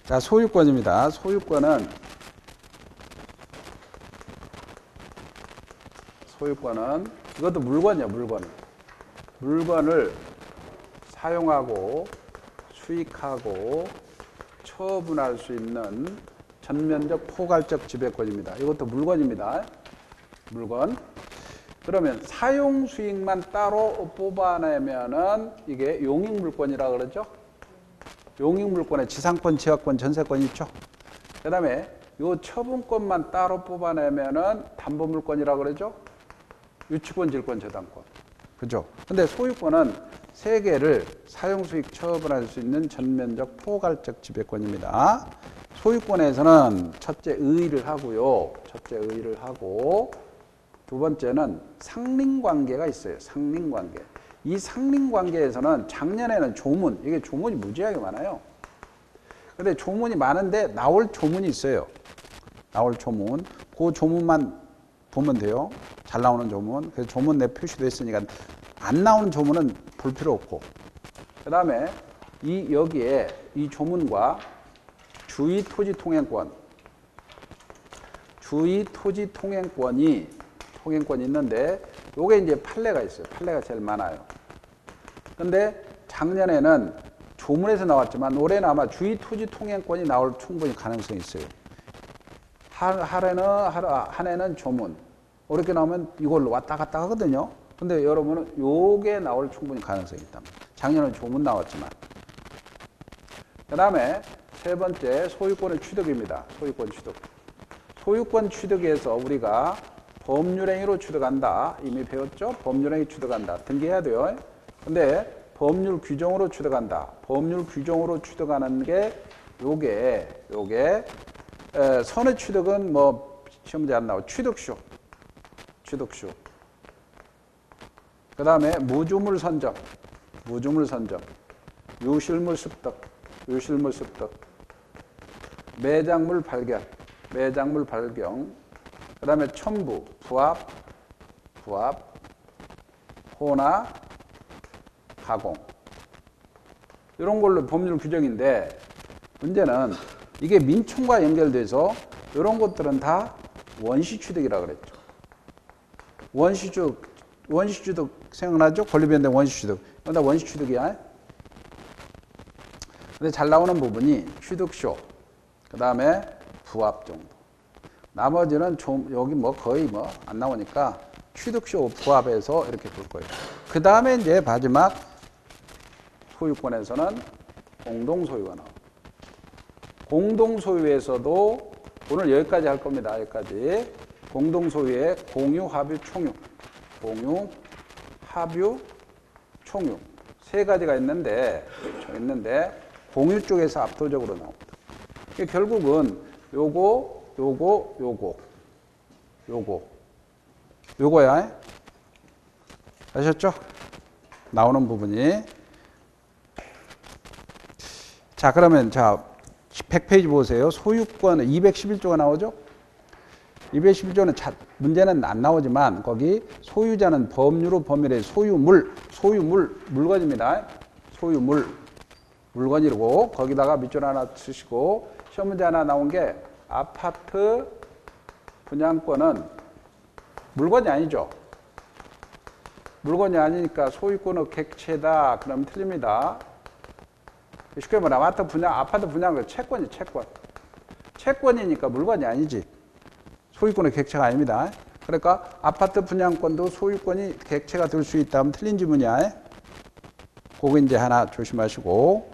자, 소유권입니다. 소유권은 이것도 물건이야, 물건을 사용하고 수익하고 처분할 수 있는 전면적 포괄적 지배권입니다. 이것도 물건입니다. 물건. 그러면 사용 수익만 따로 뽑아내면은 이게 용익물권이라 그러죠. 용익물권에 지상권, 지하권, 전세권 있죠. 그 다음에 요 처분권만 따로 뽑아내면은 담보물권이라 그러죠. 유치권, 질권, 저당권. 그죠? 근데 소유권은 세 개를 사용 수익 처분할 수 있는 전면적 포괄적 지배권입니다. 소유권에서는 첫째 의의를 하고요. 두 번째는 상린관계가 있어요. 상린관계. 이 상린관계에서는 작년에는 조문, 이게 조문이 무지하게 많아요. 근데 조문이 많은데 나올 조문이 있어요. 나올 조문. 그 조문만 보면 돼요. 잘 나오는 조문. 그래서 조문 내 표시도 했으니까 안 나오는 조문은 볼 필요 없고. 그 다음에 여기에 이 조문과 주의토지통행권. 주의토지통행권이 있는데 요게 이제 판례가 있어요. 판례가 제일 많아요. 근데 작년에는 조문에서 나왔지만 올해는 아마 주의토지통행권이 나올 충분히 가능성이 있어요. 한 해는 조문. 이렇게 나오면 이걸로 왔다 갔다 하거든요. 근데 여러분은 요게 나올 충분히 가능성이 있다. 작년에 조문 나왔지만. 그 다음에 세 번째 소유권의 취득입니다. 소유권 취득에서 우리가 법률행위로 취득한다. 이미 배웠죠? 법률행위 취득한다. 등기해야 돼요. 근데 법률 규정으로 취득한다. 법률 규정으로 취득하는 게 요게 선의 취득은 뭐 시험 문제 안 나오고 취득쇼. 그 다음에 무주물 선정, 유실물 습득, 매장물 발견, 그 다음에 첨부, 부합, 호나, 가공. 이런 걸로 법률 규정인데 문제는 이게 민총과 연결돼서 이런 것들은 다 원시취득이라고 그랬죠. 원시취득 생각나죠? 권리변경 원시취득. 이건 다 원시취득이야. 근데 잘 나오는 부분이 취득쇼, 그 다음에 부합 정도. 나머지는 좀 여기 뭐 거의 뭐 안 나오니까 취득쇼 부합해서 이렇게 볼 거예요. 그 다음에 이제 마지막 소유권에서는 공동소유가 나옵니다. 공동소유에서도 오늘 여기까지 할 겁니다. 여기까지. 공동소유의 공유, 합유, 총유. 세 가지가 있는데 공유 쪽에서 압도적으로 나옵니다. 결국은 요거야. 아셨죠? 나오는 부분이. 자, 그러면 100페이지 보세요. 소유권 211조가 나오죠? 211조는 문제는 안 나오지만 거기 소유자는 법률로 법률의 물건입니다. 물건이고 거기다가 밑줄 하나 쓰시고 시험 문제 하나 나온 게 아파트 분양권은 물건이 아니죠. 물건이 아니니까 소유권의 객체다. 그러면 틀립니다. 쉽게 말하면 아파트 분양은 채권이 채권이니까 물건이 아니지. 소유권의 객체가 아닙니다. 그러니까 아파트 분양권도 소유권이 객체가 될 수 있다면 틀린 지문이야. 그거 이제 하나 조심하시고.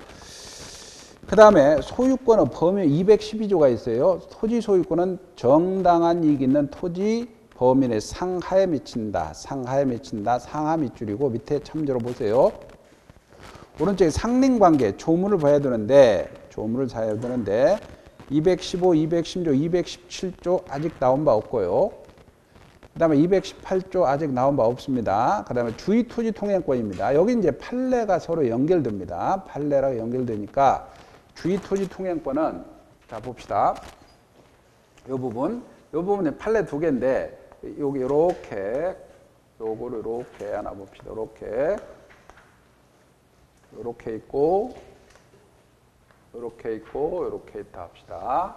그 다음에 소유권의 범위 212조가 있어요. 토지 소유권은 정당한 이익 있는 토지 범인의 상하에 미친다. 상하 밑줄이고 밑에 참조로 보세요. 오른쪽에 상린관계 조문을 봐야 되는데 215, 216, 217조 아직 나온 바 없고요. 그 다음에 218조 아직 나온 바 없습니다. 그 다음에 주의토지통행권입니다. 여기 이제 판례가 서로 연결됩니다. 판례랑 연결되니까 주의토지통행권은 자 봅시다. 요 부분에 판례 두 개인데 여기 요거를 이렇게 하나 봅시다. 이렇게 있고 이렇게 있고 이렇게 있다 합시다.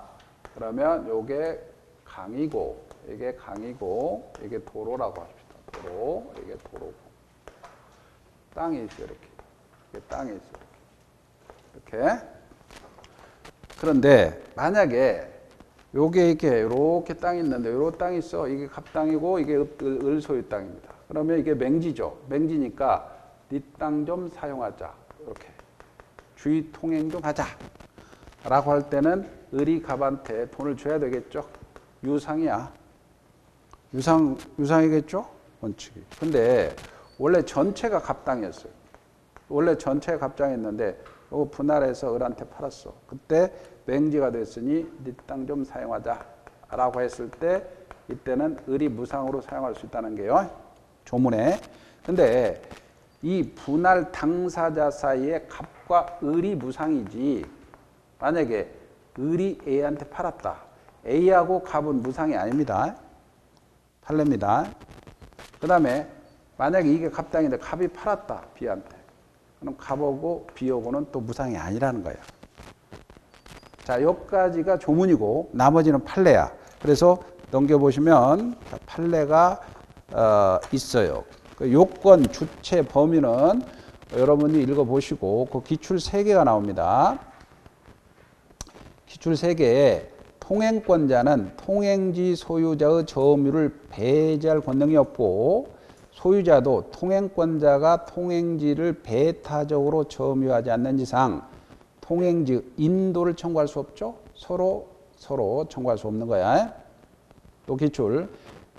그러면 요게 강이고 이게 강이고 이게 도로라고 합시다. 도로, 이게 도로고 땅이 있어요. 이렇게. 이게 땅이 있어요. 이렇게. 그런데 만약에 요게 이렇게 땅이 있는데 요 땅이 있어. 이게 갑땅이고 이게 을 소유 땅입니다. 그러면 이게 맹지죠. 맹지니까 네 땅 좀 사용하자. 이렇게. 주의 통행 좀 하자. 라고 할 때는 을이 갑한테 돈을 줘야 되겠죠. 유상이야. 유상이겠죠? 원칙이. 근데 원래 전체가 갑땅이었어요. 원래 전체가 갑장이었는데 이거 분할해서 을한테 팔았어. 그때 맹지가 됐으니 네 땅 좀 사용하자 라고 했을 때 이때는 을이 무상으로 사용할 수 있다는 게요. 조문에. 근데 이 분할 당사자 사이에 갑과 을이 무상이지 만약에 을이 A한테 팔았다. A하고 갑은 무상이 아닙니다. 팔렙니다. 그 다음에 만약에 이게 갑당인데 갑이 팔았다. B한테. 그럼 갑하고 B하고는 또 무상이 아니라는 거예요. 자, 여기까지가 조문이고 나머지는 판례야. 그래서 넘겨보시면 판례가 있어요. 그 요건, 주체, 범위는 여러분이 읽어보시고 그 기출 3개가 나옵니다. 기출 3개에 통행권자는 통행지 소유자의 점유를 배제할 권능이 없고 소유자도 통행권자가 통행지를 배타적으로 점유하지 않는 이상 통행지 인도를 청구할 수 없죠. 서로 청구할 수 없는 거야. 또 기출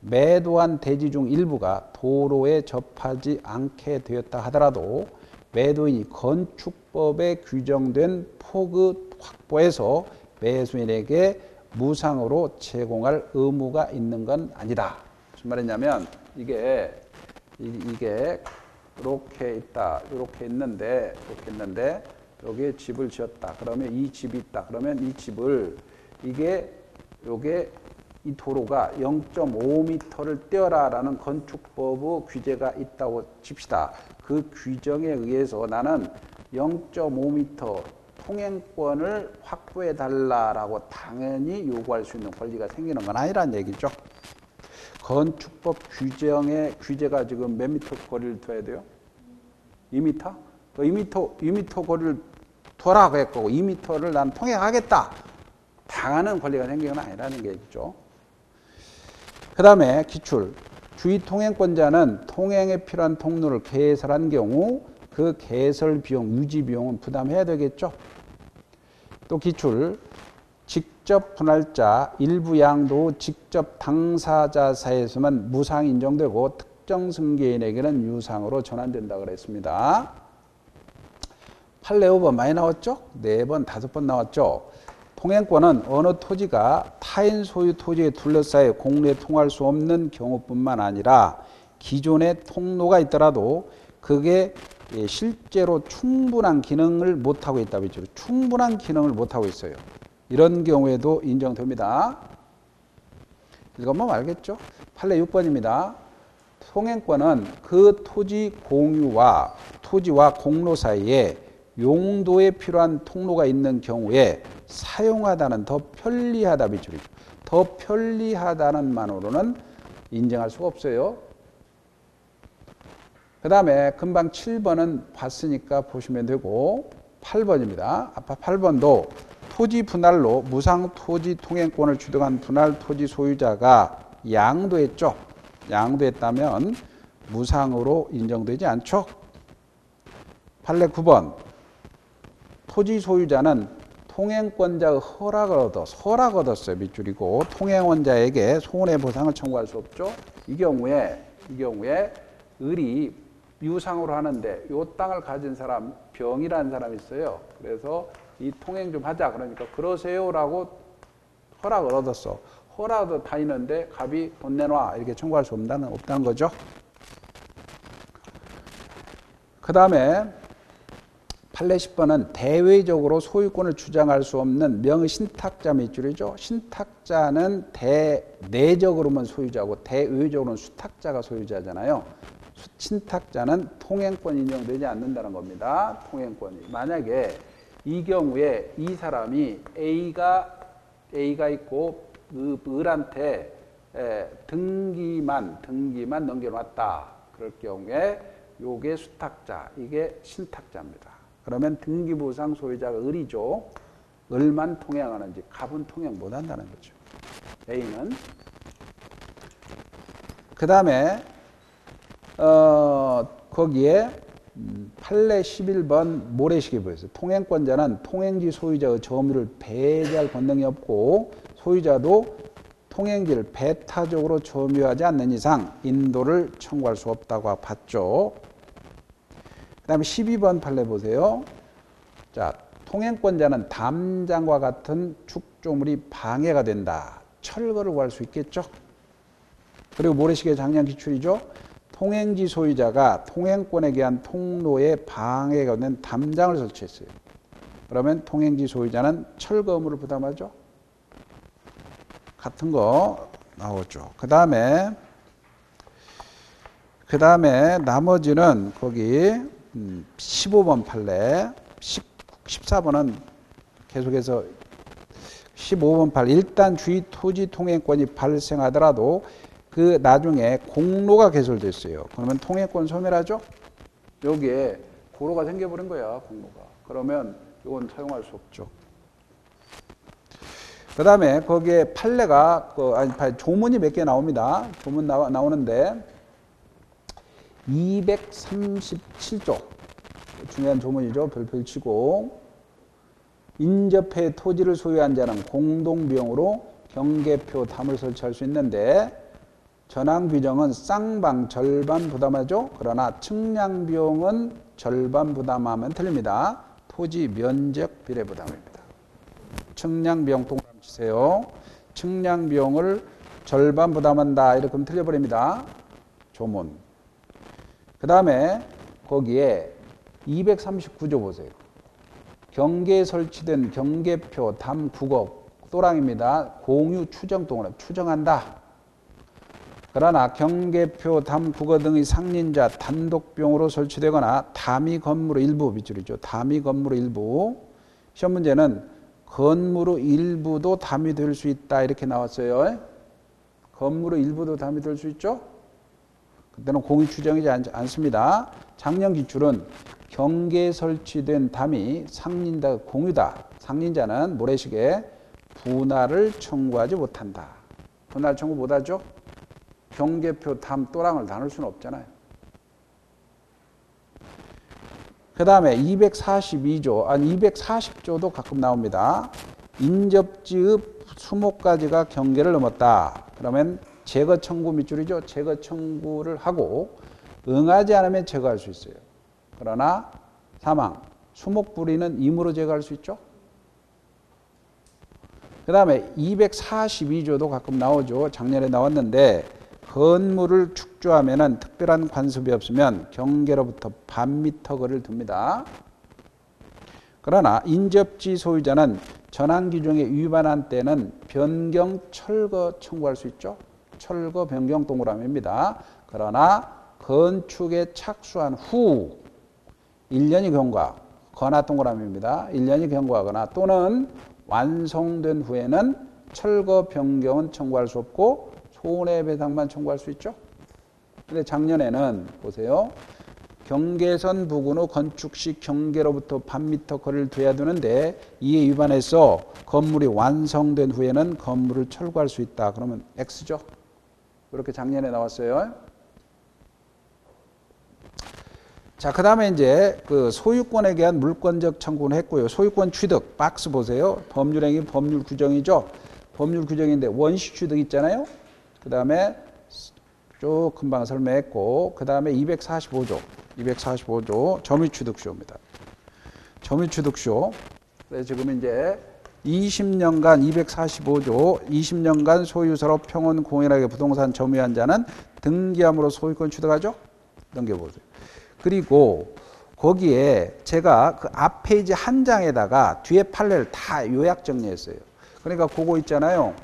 매도한 대지 중 일부가 도로에 접하지 않게 되었다 하더라도 매도인이 건축법에 규정된 폭의 확보에서 매수인에게 무상으로 제공할 의무가 있는 건 아니다. 무슨 말이냐면 이게 이렇게 있다. 이렇게 있는데 여기에 집을 지었다. 그러면 이 집이 있다. 그러면 이 집을 요게 이 도로가 0.5m를 떼어라라는 건축법의 규제가 있다고 칩시다. 그 규정에 의해서 나는 0.5m 통행권을 확보해 달라라고 당연히 요구할 수 있는 권리가 생기는 건 아니란 얘기죠. 건축법 규정의 규제가 지금 몇 미터 거리를 둬야 돼요? 2m? 2m 거리를 둬라고 했고 2m를 난 통행하겠다. 당하는 권리가 생기는 건 아니라는 게 있죠. 그 다음에 기출. 주의 통행권자는 통행에 필요한 통로를 개설한 경우 그 개설 비용, 유지 비용은 부담해야 되겠죠. 또 기출. 직접 분할자 일부 양도 직접 당사자 사이에서만 무상 인정되고 특정 승계인에게는 유상으로 전환된다 그랬습니다. 판례 5번 많이 나왔죠? 4번, 5번 나왔죠? 통행권은 어느 토지가 타인 소유 토지에 둘러싸여 공로에 통할 수 없는 경우뿐만 아니라 기존의 통로가 있더라도 그게 실제로 충분한 기능을 못하고 있다. 충분한 기능을 못하고 있어요. 이런 경우에도 인정됩니다. 읽어보면 알겠죠? 판례 6번입니다. 통행권은 그 토지 공유와 토지와 공로 사이에 용도에 필요한 통로가 있는 경우에 사용하다는 더 편리하다 비추리죠. 더 편리하다는 만으로는 인정할 수가 없어요. 그 다음에 금방 7번은 봤으니까 보시면 되고 8번입니다. 아까 8번도 토지 분할로 무상 토지 통행권을 취득한 분할 토지 소유자가 양도했죠. 양도했다면 무상으로 인정되지 않죠. 판례 9번 토지 소유자는 통행권자의 허락을 얻었어요. 밑줄이고 통행원자에게 손해보상을 청구할 수 없죠. 이 경우에 을이 유상으로 하는데 이 땅을 가진 사람 병이라는 사람이 있어요. 그래서 이 통행 좀 하자. 그러니까 그러세요라고 허락을 얻었어. 허락도 다 있는데 갑이 돈 내놔 이렇게 청구할 수 없다는 거죠. 그 다음에 판례 10번은 대외적으로 소유권을 주장할 수 없는 명의신탁자 밑줄이죠. 신탁자는 대내적으로만 소유자고 대외적으로는 수탁자가 소유자잖아요. 신탁자는 통행권이 인정되지 않는다는 겁니다. 통행권이. 만약에 이 경우에 이 사람이 A가 있고 을한테 등기만 넘겨놨다. 그럴 경우에 요게 수탁자, 이게 신탁자입니다. 그러면 등기부상 소유자가 을이죠. 을만 통행하는지 갑은 통행 못한다는 거죠. A는. 그 다음에 거기에 판례 11번 모래시계 보였어요. 통행권자는 통행지 소유자의 점유를 배제할 권능이 없고 소유자도 통행지를 배타적으로 점유하지 않는 이상 인도를 청구할 수 없다고 봤죠. 그 다음에 12번 판례 보세요. 자, 통행권자는 담장과 같은 축조물이 방해가 된다. 철거를 구할 수 있겠죠. 그리고 모래시계 장량 기출이죠. 통행지 소유자가 통행권에 의한 통로에 방해가 된 담장을 설치했어요. 그러면 통행지 소유자는 철거 의무를 부담하죠. 같은 거 나오죠. 그 다음에 나머지는 거기 15번 판례, 14번은 계속해서 15번 판례. 일단 주의 토지 통행권이 발생하더라도 그 나중에 공로가 개설됐어요. 그러면 통행권 소멸하죠? 여기에 고로가 생겨버린 거야, 공로가. 그러면 이건 사용할 수 없죠. 그 다음에 거기에 판례가, 조문이 몇 개 나옵니다. 조문 나오는데 237조. 중요한 조문이죠. 별표 치고. 인접해 토지를 소유한 자는 공동비용으로 경계표 담을 설치할 수 있는데 전항 규정은 쌍방 절반 부담하죠. 그러나 측량 비용은 절반 부담하면 틀립니다. 토지 면적 비례 부담입니다. 측량 비용 동그라미 치세요. 측량 비용을 절반 부담한다. 이렇게 하면 틀려버립니다. 조문. 그 다음에 거기에 239조 보세요. 경계에 설치된 경계표 담 9억 또랑입니다. 공유 추정 동그라미 추정한다. 그러나 경계표, 담, 국어 등의 상린자 단독병으로 설치되거나 담이 건물의 일부, 밑줄이죠. 담이 건물의 일부. 시험 문제는 건물의 일부도 담이 될 수 있다 이렇게 나왔어요. 건물의 일부도 담이 될 수 있죠. 그때는 공유 추정이지 않습니다. 작년 기출은 경계에 설치된 담이 상린자 공유다. 상린자는 모래시계 분할을 청구하지 못한다. 분할 청구 못하죠. 경계표, 담, 또랑을 나눌 수는 없잖아요. 그 다음에 240조도 가끔 나옵니다. 인접지의 수목가지가 경계를 넘었다. 그러면 제거 청구 밑줄이죠. 제거 청구를 하고 응하지 않으면 제거할 수 있어요. 그러나 사망, 수목부리는 임으로 제거할 수 있죠. 그 다음에 242조도 가끔 나오죠. 작년에 나왔는데 건물을 축조하면 특별한 관습이 없으면 경계로부터 반미터 거리를 둡니다. 그러나 인접지 소유자는 전항 규정에 위반한 때는 변경 철거 청구할 수 있죠. 철거 변경 동그라미입니다. 그러나 건축에 착수한 후 1년이 경과거나 동그라미입니다. 1년이 경과하거나 또는 완성된 후에는 철거 변경은 청구할 수 없고 손해배상만 청구할 수 있죠. 근데 작년에는 보세요. 경계선 부근 후 건축 시 경계로부터 반미터 거리를 둬야 되는데 이에 위반해서 건물이 완성된 후에는 건물을 철거할 수 있다. 그러면 X죠. 이렇게 작년에 나왔어요. 자, 그 다음에 이제 그 소유권에 대한 물권적 청구는 했고요. 소유권 취득, 박스 보세요. 법률행위, 법률 규정이죠. 법률 규정인데 원시 취득 있잖아요. 그 다음에 쭉 금방 설명했고, 그 다음에 245조 점유취득쇼입니다. 점유취득쇼. 그래서 지금 이제 20년간 245조 20년간 소유서로 평온 공인하게 부동산 점유한 자는 등기함으로 소유권 취득하죠. 넘겨보세요. 그리고 거기에 제가 그 앞 페이지 한 장에다가 뒤에 판례를 다 요약 정리했어요. 그러니까 그거 있잖아요.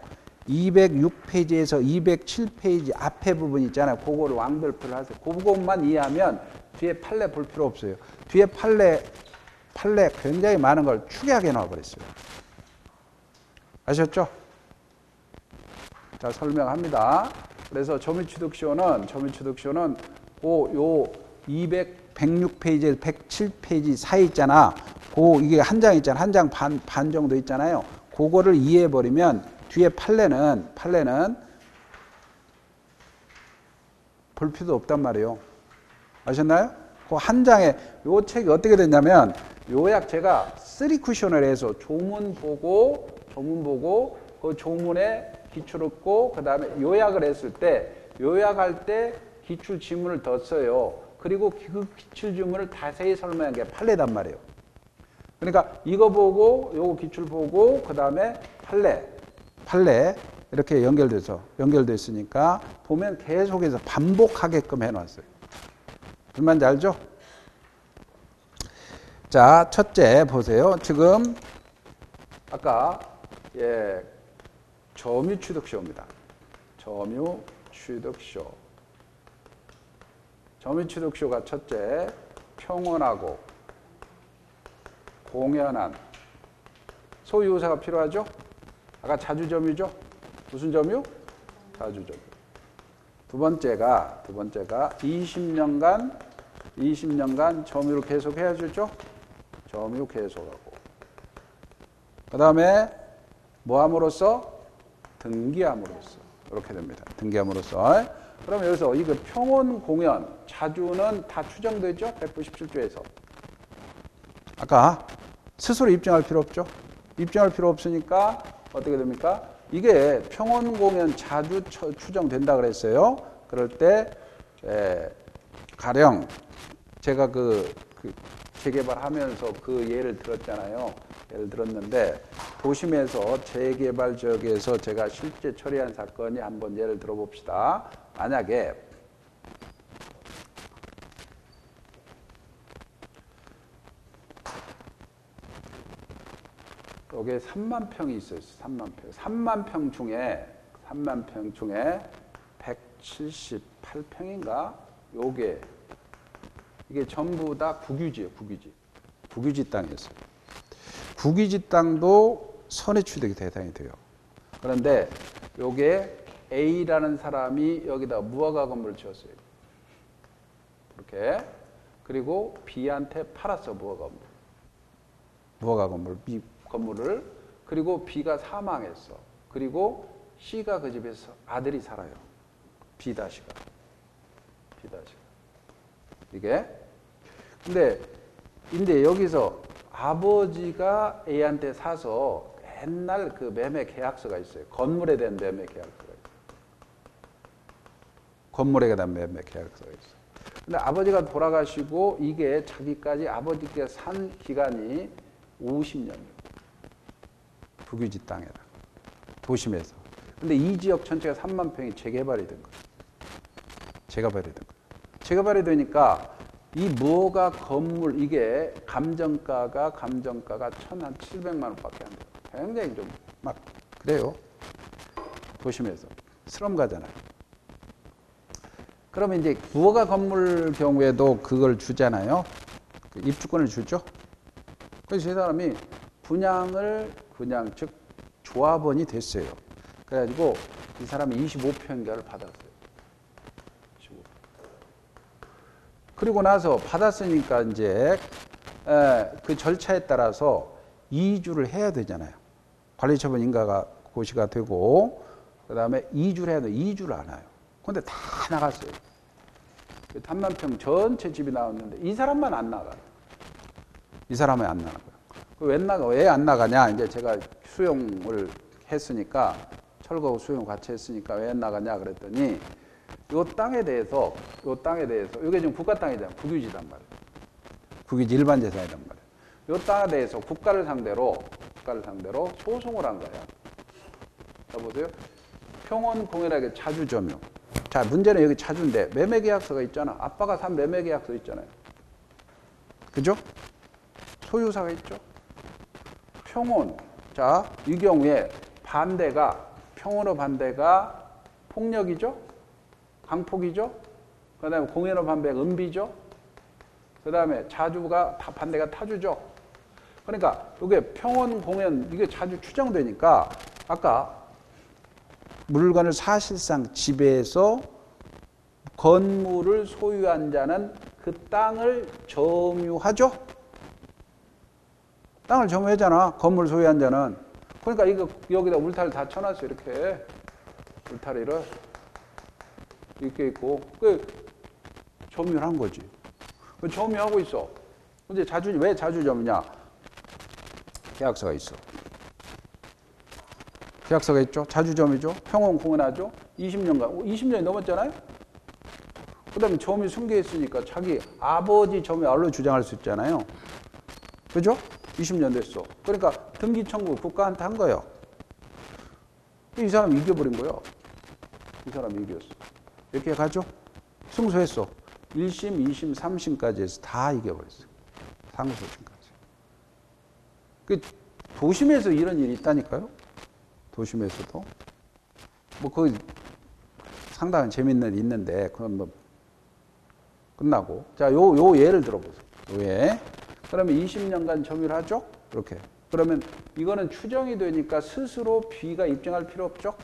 206페이지에서 207페이지 앞에 부분 있잖아요. 그거를 왕별표를 하세요. 그것만 이해하면 뒤에 판례 볼 필요 없어요. 뒤에 판례 판례 굉장히 많은 걸 축약해 놔버렸어요. 아셨죠? 자, 설명합니다. 그래서 점유취득시효는 요 106페이지, 107페이지 사이 있잖아. 이게 한 장 있잖아. 한 장 반 정도 있잖아요. 그거를 이해해버리면 뒤에 판례는 볼 필요도 없단 말이에요. 아셨나요? 그 한 장에 요 책이 어떻게 됐냐면 요약 제가 3쿠션을 해서 조문 보고 그 조문에 기출 얻고 그 다음에 요약을 했을 때 요약할 때 기출 지문을 더 써요. 그리고 그 기출 지문을 자세히 설명한 게 판례단 말이에요. 그러니까 이거 보고 요거 기출 보고 그 다음에 판례 이렇게 연결됐으니까 보면 계속해서 반복하게끔 해놨어요. 무슨 말인지 알죠? 자, 첫째 보세요. 지금 아까 점유취득시효입니다. 점유취득시효가 첫째 평온하고 공연한 소유유사가 필요하죠? 아까 자주점유죠? 무슨 점유? 자주점유. 두 번째가 20년간 점유를 계속 해야죠? 점유 계속하고. 그 다음에 뭐함으로써? 등기함으로써. 이렇게 됩니다. 등기함으로써. 그럼 여기서 이거 평온 공연, 자주는 다 추정되죠? 197조에서. 아까 스스로 입증할 필요 없죠? 입증할 필요 없으니까 어떻게 됩니까? 이게 평온 공연 자주 추정된다 그랬어요. 그럴 때 가령 제가 그 재개발하면서 그 예를 들었잖아요. 예를 들었는데 도심에서 재개발 지역에서 제가 실제 처리한 사건이 한번 예를 들어봅시다. 만약에 여기에 3만 평이 있어요. 3만 평. 3만 평 중에 178평인가? 이게 전부 다 국유지예요. 국유지 땅이었어요. 국유지 땅도 선해취득이 대상이 돼요. 그런데 요게 A라는 사람이 여기다 무허가 건물을 지었어요. 이렇게. 그리고 B한테 팔았어. 무허가 건물. B 건물을. 그리고 B가 사망했어. 그리고 C가 그 집에서 아들이 살아요. B-가. 이게. 근데 여기서 아버지가 A한테 사서 옛날 그 매매 계약서가 있어요. 건물에 대한 매매 계약서가 있어요. 근데 아버지가 돌아가시고 이게 자기까지 아버지께 산 기간이 50년이에요. 국유지 땅에다. 도심에서. 근데 이 지역 전체가 3만 평이 재개발이 된 거예요. 재개발이 되니까 이 무허가 건물 이게 감정가가 1,700만 원밖에 안 돼요. 굉장히 좀 막 그래요. 도심에서. 슬럼 가잖아요. 그러면 이제 무허가 건물 경우에도 그걸 주잖아요. 입주권을 주죠. 그래서 이 사람이 분양 즉 조합원이 됐어요. 그래가지고 이 사람이 25평인가를 받았어요. 25평. 그리고 나서 받았으니까 이제 그 절차에 따라서 이주를 해야 되잖아요. 관리처분 인가가 고시가 되고 그 다음에 이주를 해야 돼. 이주를 안 해요. 근데 다 나갔어요. 3만 평 전체 집이 나왔는데 이 사람만 안 나가요. 이 사람은 안 나가요. 왜 안 나가냐? 이제 제가 수용을 했으니까 철거하고 수용 같이 했으니까 왜 안 나가냐 그랬더니 요 땅에 대해서 이게 지금 국가 땅이잖아요. 국유지단 말이에요. 국유지 일반 재산이란 말이에요. 요 땅에 대해서 국가를 상대로 소송을 한 거예요. 자 보세요. 평온 공연하게 자주점유. 자 문제는 여기 자주인데 매매계약서가 있잖아. 아빠가 산 매매계약서 있잖아요. 그죠? 소유사가 있죠. 평온. 자, 이 경우에 평온의 반대가 폭력이죠. 강폭이죠. 그 다음에 공연의 반대가 은비죠. 그 다음에 반대가 타주죠. 그러니까 이게 평원 공연 이게 자주 추정되니까 아까 물건을 사실상 지배해서 건물을 소유한 자는 그 땅을 점유하죠. 땅을 점유하잖아. 건물 소유한 자는. 그러니까 이거 여기다 울타리를 다 쳐놨어. 이렇게 울타리를 이렇게 있고 그 점유를 한 거지. 점유하고 있어. 근데 왜 자주 점유냐? 계약서가 있어. 계약서가 있죠. 자주 점유죠. 평원 공헌하죠. 20년간. 20년이 넘었잖아요. 그 다음에 점유 승계했으니까 자기 아버지 점유 알로 주장할 수 있잖아요. 그죠? 20년 됐어. 그러니까 등기 청구 국가한테 한 거예요. 이 사람이 이겨버린 거예요. 이 사람이 이겼어. 이렇게 가죠? 승소했어. 1심, 2심, 3심까지 해서 다 이겨버렸어. 상소심까지. 그 도심에서 이런 일이 있다니까요. 도심에서도. 뭐 거기 상당한 재밌는 일이 있는데 그건 뭐 끝나고. 자, 요 예를 들어보세요. 요 예. 그러면 20년간 점유를 하죠? 이렇게. 그러면 이거는 추정이 되니까 스스로 B가 입증할 필요 없죠?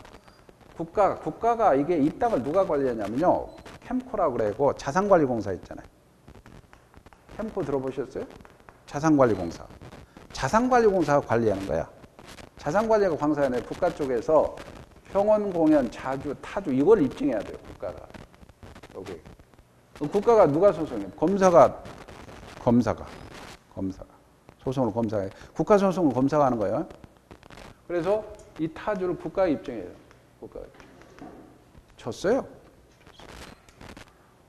국가가 이게 이 땅을 누가 관리하냐면요. 캠코라고 그래고 자산관리공사 있잖아요. 캠코 들어보셨어요? 자산관리공사. 자산관리공사가 관리하는 거야. 자산관리가 광사는 국가 쪽에서 평원, 공연, 자주, 타주 이걸 입증해야 돼요. 국가가. 여기. 국가가 누가 소송해요? 검사가. 소송을 검사가 해요. 국가 소송을 검사가 하는 거예요. 그래서 이 타주를 국가가 입증해요. 국가가 입증. 졌어요.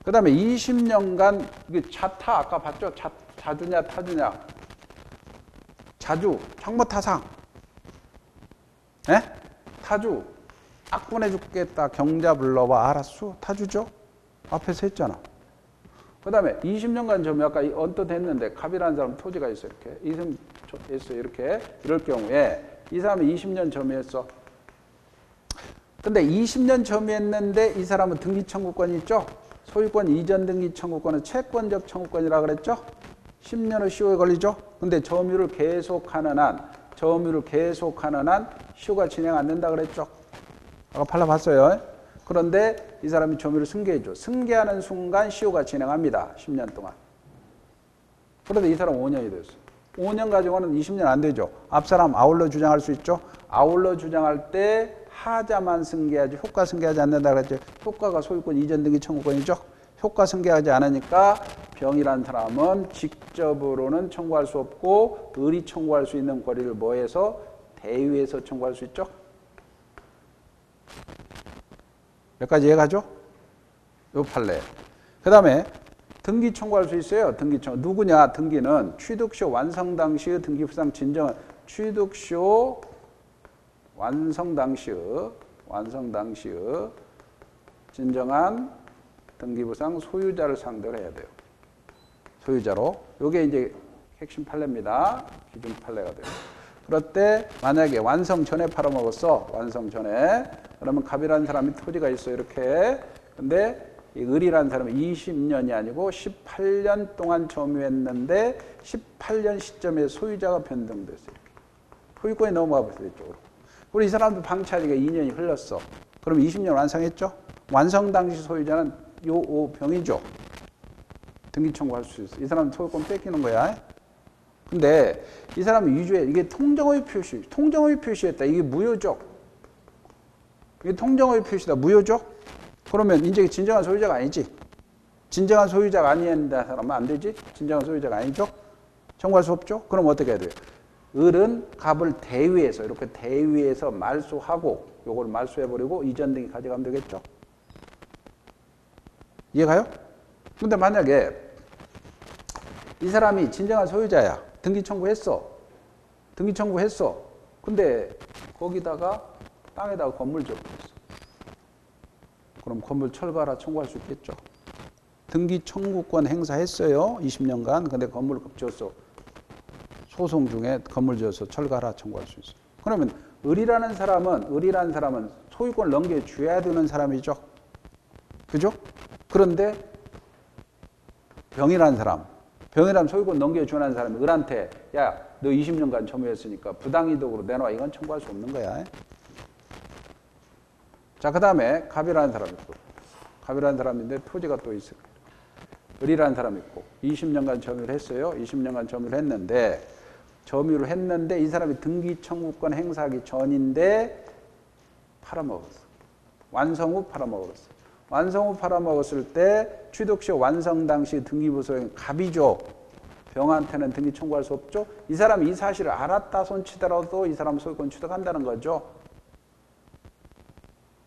그 다음에 20년간 이게 자타 아까 봤죠? 자주냐 타주냐. 자주 청모타상. 예? 타주 악분해 죽겠다. 경자 불러봐. 알았어. 타주죠? 앞에서 했잖아. 그 다음에 20년간 점유 아까 언뜻 했는데 갑이라는 사람 토지가 있어. 이렇게. 이름 했어. 이렇게. 이럴 경우에 이 사람이 20년 점유했어. 근데 20년 점유했는데 이 사람은 등기 청구권이 있죠? 소유권 이전 등기 청구권은 채권적 청구권이라고 그랬죠? 10년 후 시효에 걸리죠? 근데 점유를 계속하는 한 시효가 진행 안 된다 그랬죠? 아까 팔라 봤어요. 그런데 이 사람이 점유를 승계해줘. 승계하는 순간 시효가 진행합니다. 10년 동안. 그런데 이 사람 5년이 됐어. 5년 가지고는 20년 안 되죠. 앞사람 아울러 주장할 수 있죠? 아울러 주장할 때 하자만 승계하지 효과 승계하지 않는다 그랬죠. 효과가 소유권 이전 등기 청구권이죠. 효과 승계하지 않으니까 병이란 사람은 직접으로는 청구할 수 없고 의리 청구할 수 있는 권리를 뭐해서 대위에서 청구할 수 있죠. 몇 가지 이해가죠? 요 판례. 그 다음에 등기 청구할 수 있어요. 등기 청구. 누구냐? 등기는 취득쇼 완성 당시의 등기부상 진정한 취득쇼 완성 당시의 진정한 등기부상 소유자를 상대로 해야 돼요. 소유자로. 요게 이제 핵심 판례입니다. 기준 판례가 돼요. 그럴 때 만약에 완성 전에 팔아먹었어. 완성 전에. 그러면 갑이라는 사람이 토지가 있어. 이렇게. 근데 이 을이라는 사람은 20년이 아니고 18년 동안 점유했는데 18년 시점에 소유자가 변동됐어요. 이렇게. 소유권이 넘어가 버렸어요. 이쪽으로. 우리 이 사람도 방치하니까 2년이 흘렀어. 그럼 20년 완성했죠? 완성 당시 소유자는 요 병이죠. 등기 청구할 수 있어. 이 사람은 소유권 뺏기는 거야. 근데 이 사람이 위조해. 이게 통정의 표시했다. 이게 무효죠. 이게 통정의 표시다. 무효죠? 그러면 이제 진정한 소유자가 아니지. 진정한 소유자가 아니었다 사람은 안 되지. 진정한 소유자가 아니죠. 청구할 수 없죠. 그럼 어떻게 해야 돼요? 을은 갑을 대위에서 이렇게 대위에서 말소하고 요걸 말소해버리고 이전 등기 가져가면 되겠죠. 이해가요? 근데 만약에 이 사람이 진정한 소유자야. 등기 청구했어. 근데 거기다가 땅에다가 건물 지어버렸어. 그럼 건물 철거하라 청구할 수 있겠죠. 등기 청구권 행사했어요. 20년간. 근데 건물을 지었어. 소송 중에 건물 지어서 철거하라 청구할 수 있어요. 그러면 을이라는 사람은 소유권을 넘겨줘야 되는 사람이죠. 그죠? 그런데 병이라는 사람 소유권 넘겨주는 사람이 을한테 야 너 20년간 점유했으니까 부당이득으로 내놔. 이건 청구할 수 없는 거야. 자, 그 다음에 갑이라는 사람이 있고, 갑이라는 사람인데 토지가 또 있어요. 을이라는 사람이 있고 20년간 점유를 했어요. 20년간 점유를 했는데 이 사람이 등기 청구권 행사하기 전인데 팔아먹었어. 완성 후 팔아먹었어. 완성 후 팔아먹었을 때 취득시 완성 당시 등기부 소유인 갑이죠. 병한테는 등기 청구할 수 없죠. 이 사람이 이 사실을 알았다 손치더라도 이 사람 소유권 취득한다는 거죠.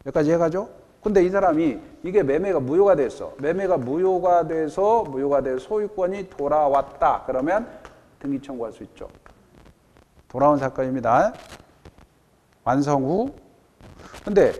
여기까지 해가죠. 근데 이 사람이 이게 매매가 무효가 됐어. 매매가 무효가 돼서 소유권이 돌아왔다. 그러면 등기 청구할 수 있죠. 돌아온 사건입니다. 완성 후. 근데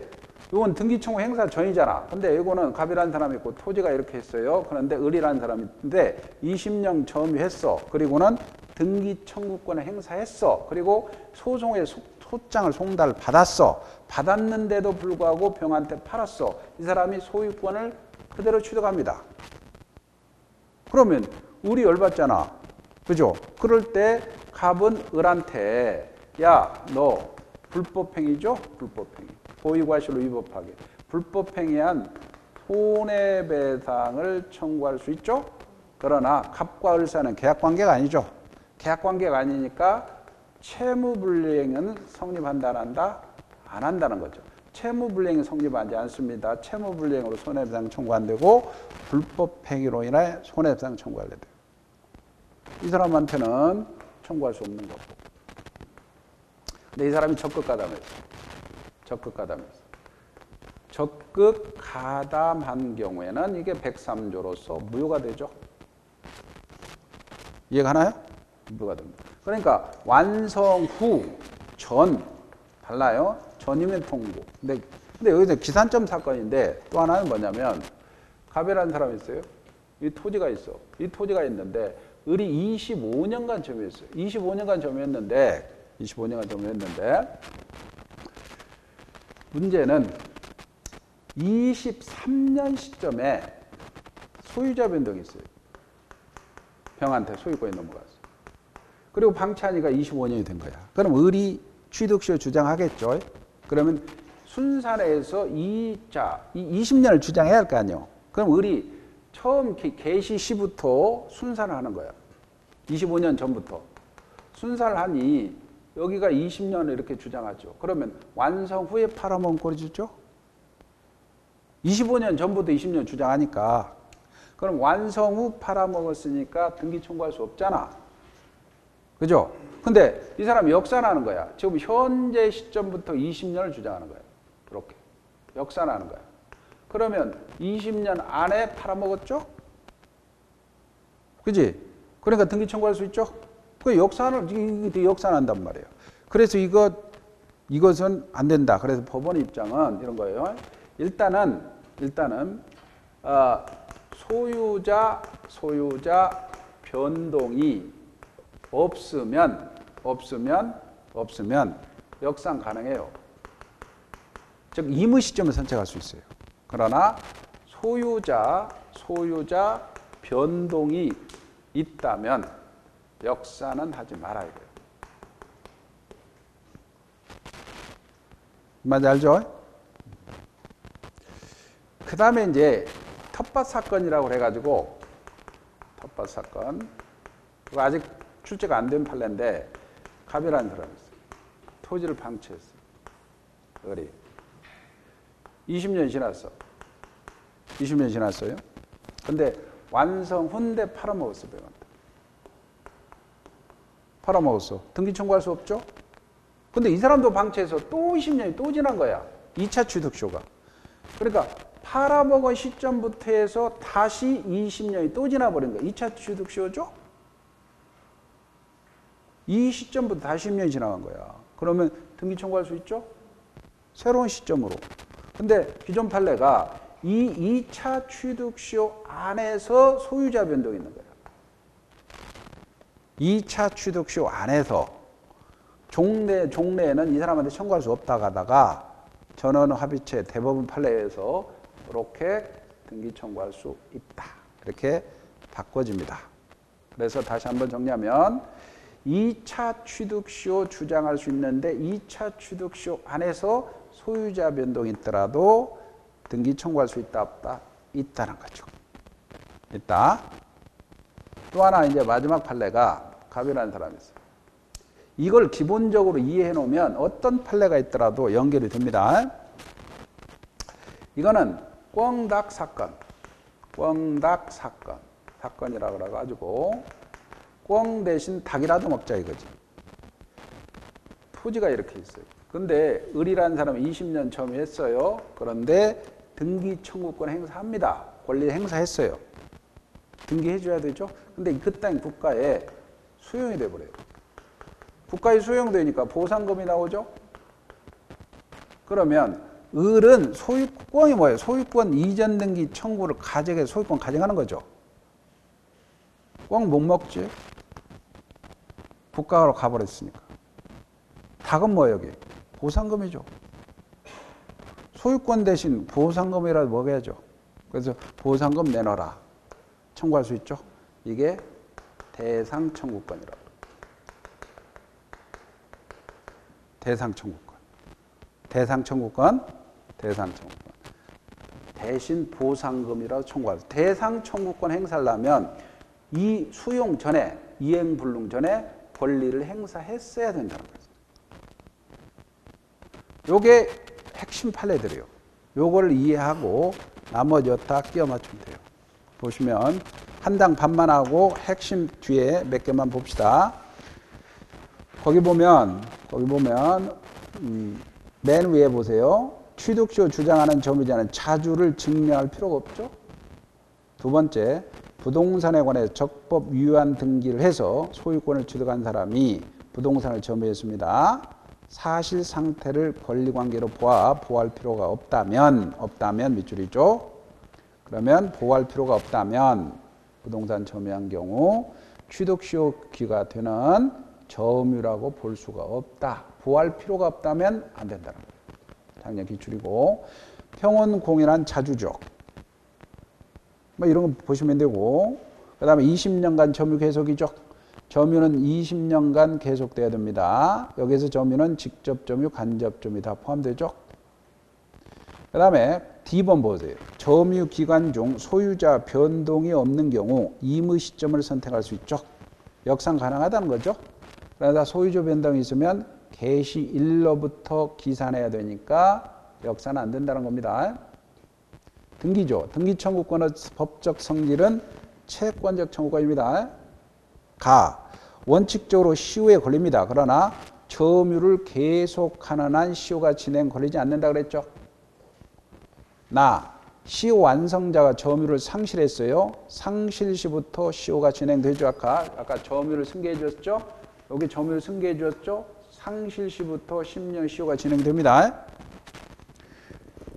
이건 등기 청구 행사 전이잖아. 근데 이거는 갑이라는 사람이 있고 토지가 이렇게 했어요. 그런데 을이라는 사람이 있는데 20년 점유했어. 그리고는 등기 청구권을 행사했어. 그리고 소송의 소장을 송달을 받았어. 받았는데도 불구하고 병한테 팔았어. 이 사람이 소유권을 그대로 취득합니다. 그러면 을이 열받잖아. 그죠? 그럴 때 갑은 을한테 야, 너 불법행위죠? 불법행위. 고의과실로 위법하게. 불법행위한 손해배상을 청구할 수 있죠? 그러나 갑과 을 사이는 계약관계가 아니죠. 계약관계가 아니니까 채무불이행은 성립한다, 안 한다? 안 한다는 거죠. 채무불이행이 성립하지 않습니다. 채무불이행으로 손해배상 청구 안 되고 불법행위로 인해 손해배상 청구하게 돼요. 이 사람한테는 청구할 수 없는 거고. 근데 이 사람이 적극 가담했어. 적극 가담한 경우에는 이게 103조로서 무효가 되죠. 이해가나요? 무효가 됩니다. 그러니까 완성 후, 전 달라요. 전이면 통보. 근데 여기서 기산점 사건인데 또 하나는 뭐냐면 갑이라는 사람이 있어요. 이 토지가 있어. 이 토지가 있는데 을이 25년간 점유했어요. 25년간 점유했는데 문제는 23년 시점에 소유자 변동이 있어요. 병한테 소유권이 넘어갔어. 그리고 방치하니까 25년이 된 거야. 그럼 을이 취득시효 주장하겠죠. 그러면 순산에서 이 20년을 주장해야 할 거 아니에요. 그럼 을이 처음 개시 시부터 순산을 하는 거야. 25년 전부터. 순산을 하니 여기가 20년을 이렇게 주장하죠. 그러면 완성 후에 팔아먹은 꼴이 주죠. 25년 전부터 20년 주장하니까 그럼 완성 후 팔아먹었으니까 등기 청구할 수 없잖아. 그죠? 근데 이 사람이 역산하는 거야. 지금 현재 시점부터 20년을 주장하는 거야. 이렇게. 역산하는 거야. 그러면 20년 안에 팔아먹었죠? 그지? 그러니까 등기 청구할 수 있죠? 그 역산한단 말이에요. 그래서 이것은 안 된다. 그래서 법원의 입장은 이런 거예요. 일단은 소유자 변동이 없으면 역산 가능해요. 즉 임의 시점을 선택할 수 있어요. 그러나 소유자 변동이 있다면 역산은 하지 말아야 돼요. 맞아, 알죠? 그 다음에 이제 텃밭 사건이라고 해가지고 텃밭 사건. 그거 아직 출제가 안 된 판례인데 갑이라는 사람이 있어요. 토지를 방치했어요. 을이. 20년 지났어. 20년 지났어요. 근데 완성 후인데 팔아먹었어, 병한테. 팔아먹었어. 등기 청구할 수 없죠? 근데 이 사람도 방치해서 또 20년이 또 지난 거야. 2차 취득쇼가. 그러니까 팔아먹은 시점부터 해서 다시 20년이 또 지나버린 거야. 2차 취득쇼죠? 이 시점부터 다시 10년이 지나간 거야. 그러면 등기 청구할 수 있죠? 새로운 시점으로. 근데 기존 판례가 이 2차 취득쇼 안에서 소유자 변동이 있는 거야. 2차 취득쇼 안에서 종래에는 이 사람한테 청구할 수 없다고 하다가 전원 합의체 대법원 판례에서 이렇게 등기 청구할 수 있다. 이렇게 바꿔집니다. 그래서 다시 한번 정리하면 2차 취득시효 주장할 수 있는데 2차 취득시효 안에서 소유자 변동이 있더라도 등기 청구할 수 있다 없다? 있다는 거죠. 있다. 또 하나 이제 마지막 판례가 갑이라는 사람이 있어요. 이걸 기본적으로 이해해 놓으면 어떤 판례가 있더라도 연결이 됩니다. 이거는 꿩닭 사건. 꿩닭 사건. 사건이라고 그래가지고 꿩 대신 닭이라도 먹자 이거지. 토지가 이렇게 있어요. 근데 을이라는 사람은 20년 처음 했어요. 그런데 등기 청구권 행사합니다. 권리 행사했어요. 등기해줘야 되죠. 근데 그 땅이 국가에 수용이 돼버려요. 국가에 수용되니까 보상금이 나오죠. 그러면 을은 소유권이 뭐예요? 소유권 이전 등기 청구를 가져게 소유권 가져가는 거죠. 꿩 못 먹지. 국가로 가버렸으니까. 닭은 뭐예요, 여기? 보상금이죠. 소유권 대신 보상금이라도 먹여야죠. 그래서 보상금 내놔라. 청구할 수 있죠. 이게 대상 청구권이라고. 대상 청구권. 대상 청구권. 대상 청구권. 대신 보상금이라고 청구할 수. 대상 청구권 행사를 하면 이 수용 전에, 이행 불능 전에 권리를 행사했어야 된다는 거죠. 요게 핵심 판례들이에요. 요거를 이해하고 나머지 다 끼워 맞추면 돼요. 보시면 한 당 반만 하고 핵심 뒤에 몇 개만 봅시다. 거기 보면 맨 위에 보세요. 취득시효 주장하는 점유자는 차주를 증명할 필요가 없죠. 두 번째, 부동산에 관해 적법 유효한 등기를 해서 소유권을 취득한 사람이 부동산을 점유했습니다. 사실 상태를 권리관계로 보호할 필요가 없다면 밑줄이죠. 그러면 보호할 필요가 없다면 부동산 점유한 경우 취득시효기가 되는 점유라고 볼 수가 없다. 보호할 필요가 없다면 안 된다는 거예요. 당연히 기출이고, 평온공인한 자주적. 뭐 이런 거 보시면 되고, 그 다음에 20년간 점유 계속이죠. 점유는 20년간 계속돼야 됩니다. 여기서 점유는 직접 점유, 간접 점유 다 포함되죠. 그 다음에 D번 보세요. 점유 기간 중 소유자 변동이 없는 경우 임의 시점을 선택할 수 있죠. 역상 가능하다는 거죠. 그러나 소유자 변동이 있으면 개시일로부터 기산해야 되니까 역사는 안 된다는 겁니다. 등기죠. 등기 청구권의 법적 성질은 채권적 청구권입니다. 원칙적으로 시효에 걸립니다. 그러나 점유를 계속하는 한 시효가 진행 걸리지 않는다 그랬죠. 시효 완성자가 점유를 상실했어요. 상실 시부터 시효가 진행되죠. 아까 점유를 승계해 줬죠. 여기 점유를 승계해 줬죠. 상실 시부터 10년 시효가 진행됩니다.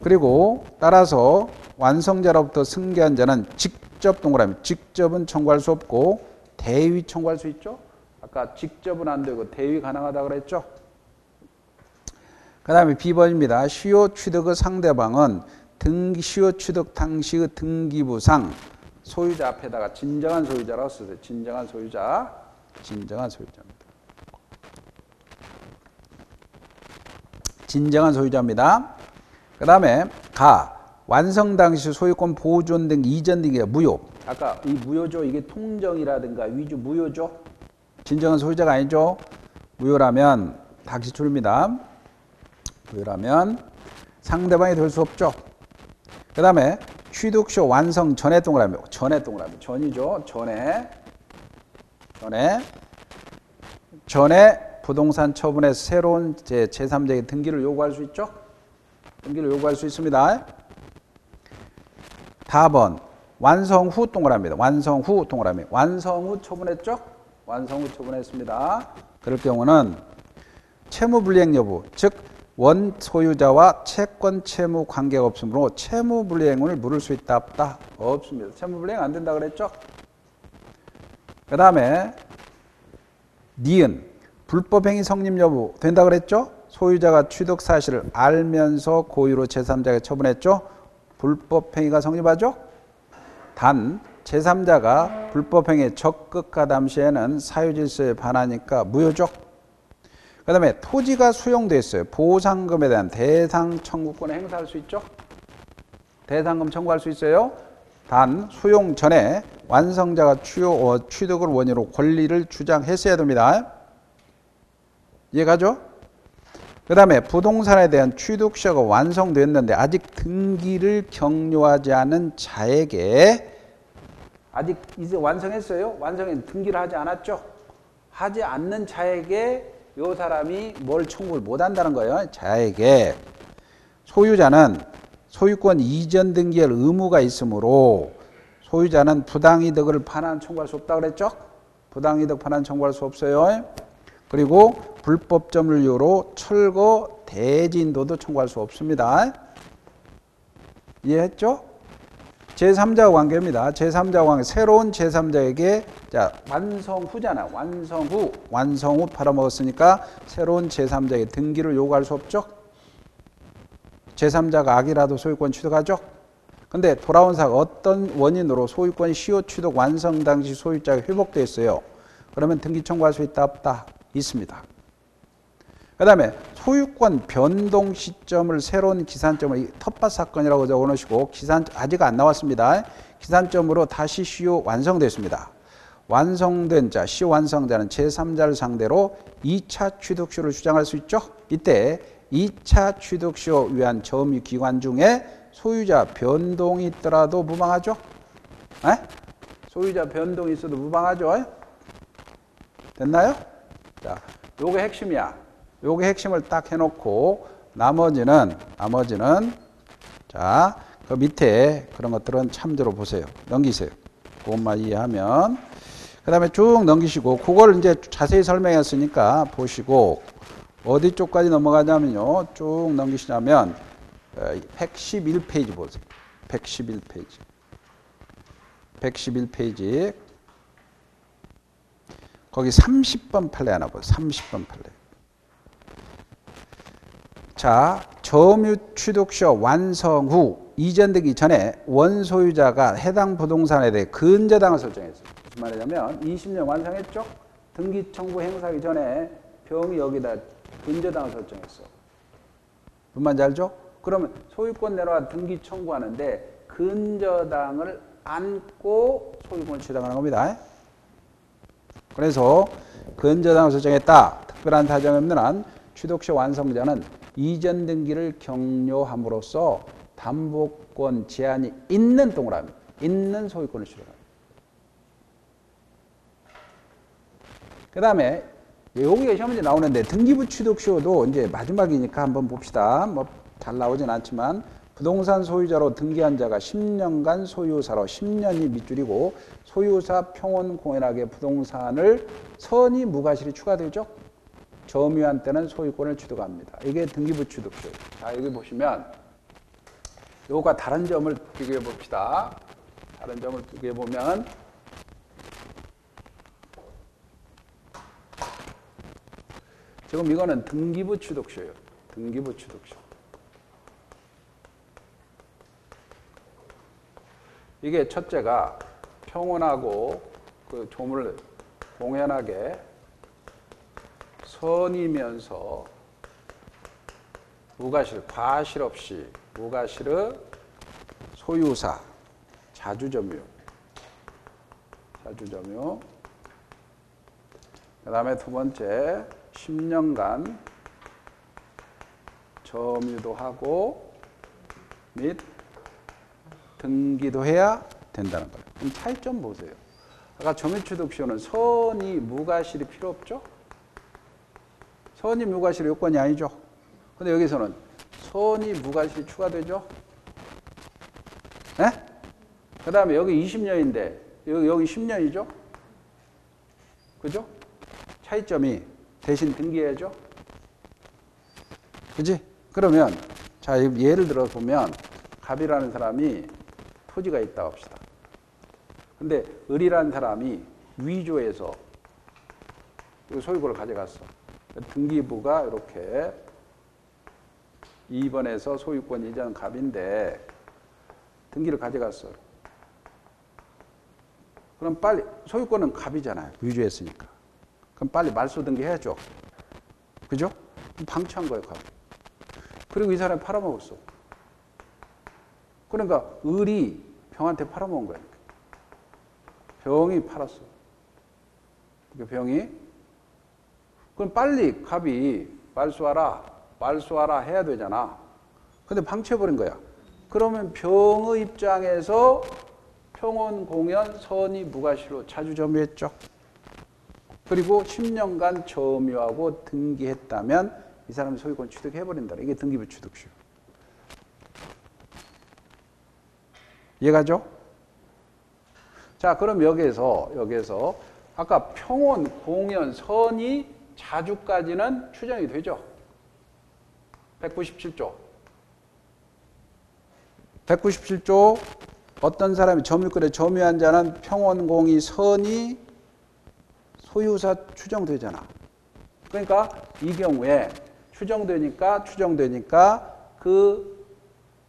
그리고 따라서 완성자로부터 승계한 자는 직접 동그라미, 직접은 청구할 수 없고 대위 청구할 수 있죠. 아까 직접은 안 되고 대위 가능하다 그랬죠. 그 다음에 B번입니다. 시효 취득의 상대방은 시효 취득 당시의 등기부상 소유자 앞에다가 진정한 소유자라고 쓰세요. 진정한 소유자입니다. 진정한 소유자입니다. 그 다음에 완성 당시 소유권 보존 등기 이전 등기가 무효. 아까 이 무효죠. 이게 통정이라든가 위조 무효죠. 진정한 소유자가 아니죠. 무효라면 다기출입니다. 무효라면 상대방이 될 수 없죠. 그 다음에 취득시효 완성 전에 동그라미. 전이죠. 전에 부동산 처분에서 새로운 제3자의 등기를 요구할 수 있죠. 등기를 요구할 수 있습니다. 다번 완성 후 동그라미입니다. 완성 후 동그라미. 완성 후 처분했죠? 완성 후 처분했습니다. 그럴 경우는 채무 불이행 여부, 즉 원 소유자와 채권 채무 관계가 없으므로 채무 불이행을 물을 수 있다 없다? 없습니다. 채무 불이행 안 된다 그랬죠? 그 다음에 니은 불법행위 성립 여부 된다 그랬죠? 소유자가 취득 사실을 알면서 고의로 제3자에게 처분했죠? 불법행위가 성립하죠? 단 제3자가 불법행위에 적극하담 시에는 사유질서에 반하니까 무효죠. 그 다음에 토지가 수용됐어요. 보상금에 대한 대상 청구권을 행사할 수 있죠. 대상금 청구할 수 있어요. 단 수용 전에 완성자가 취득을 원인으로 권리를 주장했어야 됩니다. 이해가죠? 그 다음에 부동산에 대한 취득서가 완성됐는데 아직 등기를 격려하지 않은 자에게 아직 이제 완성했어요? 완성해 등기를 하지 않았죠? 하지 않는 자에게 이 사람이 뭘 청구를 못한다는 거예요. 자에게 소유자는 소유권 이전 등기할 의무가 있으므로 소유자는 부당이득을 반환 청구할 수 없다고 그랬죠? 부당이득 반환 청구할 수 없어요. 그리고 불법점을 이유로 철거 대지인도도 청구할 수 없습니다. 이해했죠? 제3자 관계입니다. 제3자 관계, 새로운 제3자에게 자 완성 후잖아. 완성 후 팔아먹었으니까 새로운 제3자에게 등기를 요구할 수 없죠. 제3자가 악이라도 소유권 취득하죠. 근데 돌아온 사가 어떤 원인으로 소유권 시효 취득 완성 당시 소유자가 회복되어 있어요. 그러면 등기 청구할 수 있다 없다? 있습니다. 그 다음에 소유권 변동 시점을 새로운 기산점을 텃밭 사건이라고 적어놓으시고 아직 안 나왔습니다. 기산점으로 다시 시효 완성됐습니다. 완성된 자, 시효 완성자는 제3자를 상대로 2차 취득시효를 주장할 수 있죠. 이때 2차 취득시효 위한 점유 기관 중에 소유자 변동이 있더라도 무방하죠. 에? 소유자 변동이 있어도 무방하죠. 됐나요? 자, 요게 핵심이야. 요게 핵심을 딱 해놓고 나머지는 자, 그 밑에 그런 것들은 참조로 보세요. 넘기세요. 그것만 이해하면 그 다음에 쭉 넘기시고 그걸 이제 자세히 설명했으니까 보시고 어디 쪽까지 넘어가냐면요. 쭉 넘기시냐면 111페이지 보세요. 111페이지 거기 30번 판례 하나 보세요. 30번 판례. 자, 점유 취득시효 완성 후 이전되기 전에 원소유자가 해당 부동산에 대해 근저당을 설정했어요. 무슨 말이냐면 20년 완성했죠? 등기 청구 행사하기 전에 병이 여기다 근저당을 설정했어. 무슨 말인지 알죠? 그러면 소유권 내놓아 등기 청구하는데 근저당을 안고 소유권을 취득하는 겁니다. 그래서 근저당을 설정했다. 특별한 사정이 없는 한 취득시효 완성자는 이전 등기를 격려함으로써 담보권 제한이 있는 동그라미, 있는 소유권을 취득합니다. 그 다음에 여기가 시험 문제 나오는데 등기부 취득시효도 이제 마지막이니까 한번 봅시다. 뭐 잘 나오진 않지만 부동산 소유자로 등기한 자가 10년간 소유사로 10년이 밑줄이고 소유사 평온 공연하게 부동산을 선의 무과실이 추가되죠. 점유한 때는 소유권을 취득합니다. 이게 등기부 취득시효. 자, 여기 보시면 요거가 다른 점을 비교해 봅시다. 다른 점을 비교해 보면 지금 이거는 등기부 취득시효예요. 등기부 취득시효. 이게 첫째가 평온하고 그 조문을 공연하게 선이면서 무과실, 과실 없이 무과실의 소유사, 자주점유. 그 다음에 두 번째, 10년간 점유도 하고 및 등기도 해야 된다는 거예요. 그럼 차이점 보세요. 아까 점유취득시효는 선의 무과실이 필요 없죠? 선의 무과실이 요건이 아니죠. 근데 여기서는 선의 무과실이 추가되죠? 네? 그 다음에 여기 20년인데 여기 10년이죠? 그죠? 차이점이 대신 등기해야죠? 그지? 그러면 자 예를 들어 보면 갑이라는 사람이 토지가 있다고 합시다. 근데 을이라는 사람이 위조해서 소유권을 가져갔어. 등기부가 이렇게 2번에서 소유권 이전 갑인데 등기를 가져갔어. 그럼 빨리 소유권은 갑이잖아요. 위조했으니까. 그럼 빨리 말소 등기해야죠. 그죠? 방치한 거예요, 갑. 그리고 이 사람이 팔아먹었어. 그러니까 을이 병한테 팔아먹은 거예요. 병이 팔았어. 병이. 그럼 빨리 갑이 말소하라 해야 되잖아. 근데 방치해버린 거야. 그러면 병의 입장에서 평온, 공연, 선의, 무과시로 자주점유했죠. 그리고 10년간 점유하고 등기했다면 이 사람이 소유권 취득해버린다. 이게 등기부 취득시효. 이해가죠? 자, 그럼 여기에서 아까 평온, 공연, 선의, 자주까지는 추정이 되죠? 197조. 197조 어떤 사람이 점유권에 점유한 자는 평온, 공의, 선의, 소유사 추정되잖아. 그러니까 이 경우에 추정되니까 그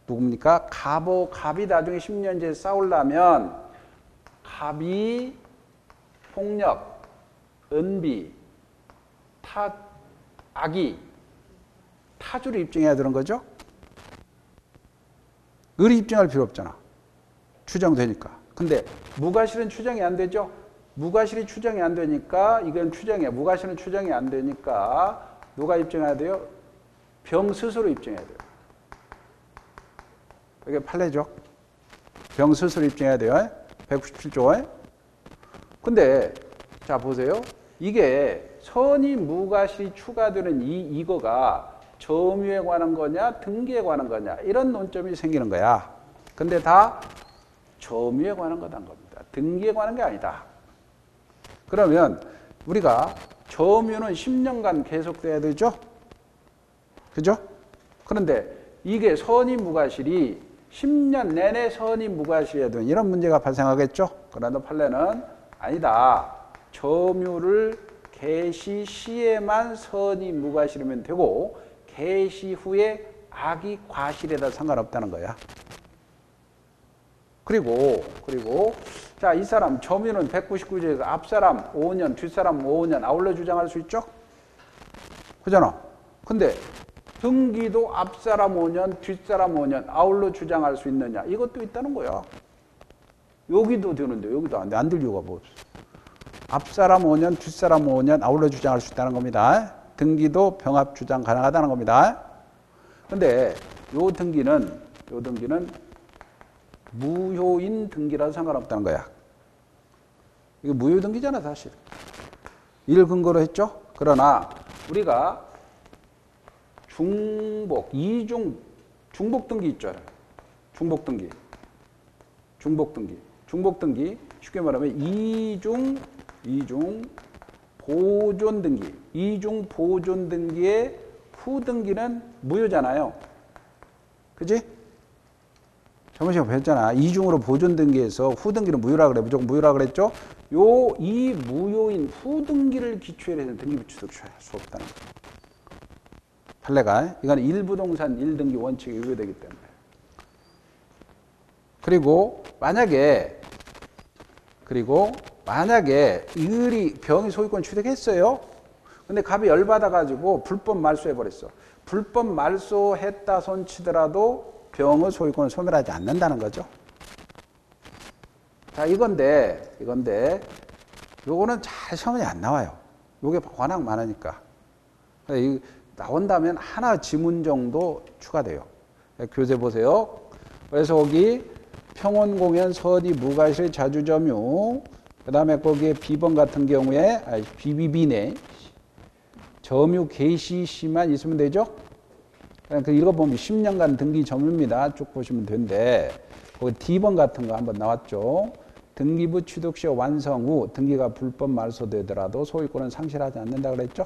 누굽니까? 갑이 나중에 10년째 싸우려면 갑이 폭력, 은비, 악의, 타주를 입증해야 되는 거죠. 을이 입증할 필요 없잖아. 추정되니까. 근데 무과실은 추정이 안 되죠. 무과실이 추정이 안 되니까 이건 추정이야. 무과실은 추정이 안 되니까 누가 입증해야 돼요? 병 스스로 입증해야 돼요. 이게 판례죠. 병 스스로 입증해야 돼요. 197조에. 근데 자 보세요. 이게 선의 무과실이 추가되는 이거가 점유에 관한 거냐 등기에 관한 거냐 이런 논점이 생기는 거야. 근데 다 점유에 관한 거란 겁니다. 등기에 관한 게 아니다. 그러면 우리가 점유는 10년간 계속돼야 되죠? 그죠? 그런데 이게 선의 무과실이 10년 내내 선의 무과실이어야 되는 이런 문제가 발생하겠죠? 그러나 판례는 아니다. 점유를 개시 시에만 선의 무과실이면 되고 개시 후에 악의 과실에다 상관없다는 거야. 그리고 자, 이 사람 점유는 199조에서 앞사람 5년, 뒷사람 5년 아울러 주장할 수 있죠? 그잖아. 근데 등기도 앞사람 5년, 뒷사람 5년 아울러 주장할 수 있느냐? 이것도 있다는 거야. 여기도 되는데 여기도 안 돼. 안 될 이유가 뭐 없어. 앞사람 5년, 뒷사람 5년 아울러 주장할 수 있다는 겁니다. 등기도 병합 주장 가능하다는 겁니다. 근데 요 등기는 무효인 등기라서 상관없다는 거야. 이거 무효 등기잖아, 사실. 이를 근거로 했죠? 그러나 우리가 중복 등기 있잖아요. 중복 등기. 쉽게 말하면 이중 보존 등기. 이중 보존 등기의 후등기는 무효잖아요. 그지? 저번 시간에 배웠잖아. 이중으로 보존 등기에서 후등기는 무효라 그래. 무조건 무효라 그랬죠? 이 무효인 후등기를 기초로 해서 등기부 취득할 수 없다는 거예요. 판례가. 이건 일부동산 1등기 원칙에 위배되기 때문에. 그리고 만약에 을이 병이 소유권 취득했어요. 근데 갑이 열받아가지고 불법 말소해버렸어. 불법 말소했다 손치더라도 병의 소유권을 소멸하지 않는다는 거죠. 자, 이건데 요거는 잘 시험이 안 나와요. 요게 워낙 많으니까. 나온다면 하나 지문 정도 추가돼요. 교재 보세요. 그래서 거기 평온, 공연, 선의, 무과실, 자주점유, 그 다음에 거기에 B번 같은 경우에 BBB네. 점유 개시 시만 있으면 되죠? 그러니까 읽어보면 10년간 등기 점유입니다. 쭉 보시면 되는데 거기 D번 같은 거 한번 나왔죠. 등기부 취득시효 완성 후 등기가 불법 말소되더라도 소유권은 상실하지 않는다 그랬죠?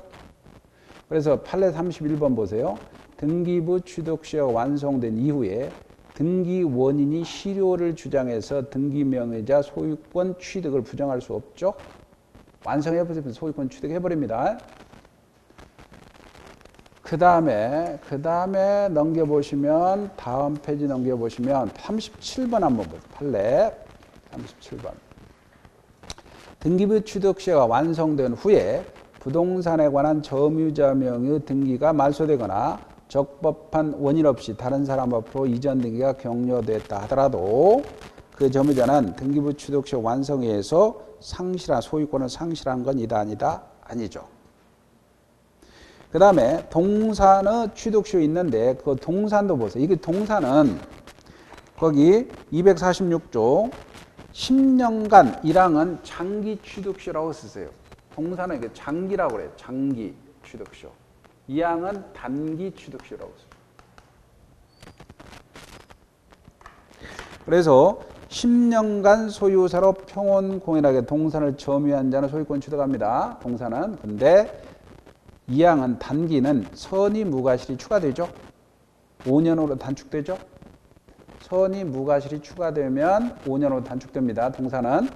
그래서 판례 31번 보세요. 등기부 취득시효가 완성된 이후에 등기 원인이 실효를 주장해서 등기 명의자 소유권 취득을 부정할 수 없죠. 완성해버리면 소유권 취득해버립니다. 그 다음에 넘겨보시면 다음 페이지 넘겨보시면 37번 한번 보세요. 판례 37번. 등기부 취득시효가 완성된 후에 부동산에 관한 점유자명의 등기가 말소되거나 적법한 원인 없이 다른 사람 앞으로 이전 등기가 격려됐다 하더라도 그 점유자는 등기부 취득시효 완성에 의해서 상실한 소유권을 상실한 건 이다 아니다? 아니죠. 그 다음에 동산의 취득시효 있는데 그 동산도 보세요. 이게 동산은 거기 246조 10년간 1항은 장기 취득시효라고 쓰세요. 동산은 이게 장기라고 그래요. 장기 취득시효. 2항은 단기 취득시효라고 써요. 그래서 10년간 소유사로 평온공연하게 동산을 점유한 자는 소유권 취득합니다. 동산은. 근데 2항은 단기는 선의 무과실이 추가되죠. 5년으로 단축되죠. 선의 무과실이 추가되면 5년으로 단축됩니다. 동산은.